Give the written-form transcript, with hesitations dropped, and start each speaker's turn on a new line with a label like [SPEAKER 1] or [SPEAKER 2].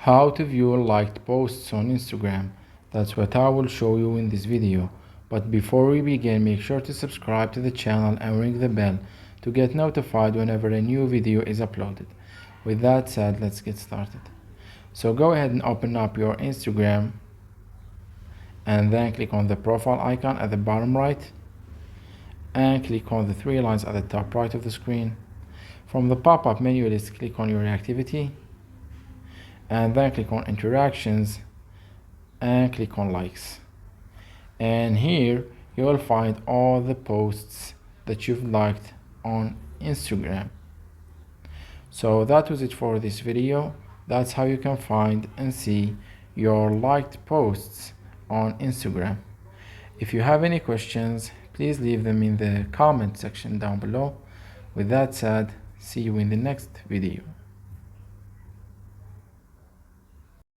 [SPEAKER 1] How to view liked posts on Instagram. That's what I will show you in this video. But before we begin, make sure to subscribe to the channel and ring the bell to get notified whenever a new video is uploaded. With that said, let's get started. So go ahead and open up your Instagram and then click on the profile icon at the bottom right and click on the three lines at the top right of the screen. From the pop-up menu list, click on your activity and then click on interactions and click on likes, and here you will find all the posts that you've liked on Instagram. So that was it for this video. That's how you can find and see your liked posts on Instagram. If you have any questions, please leave them in the comment section down below. With that said, see you in the next video.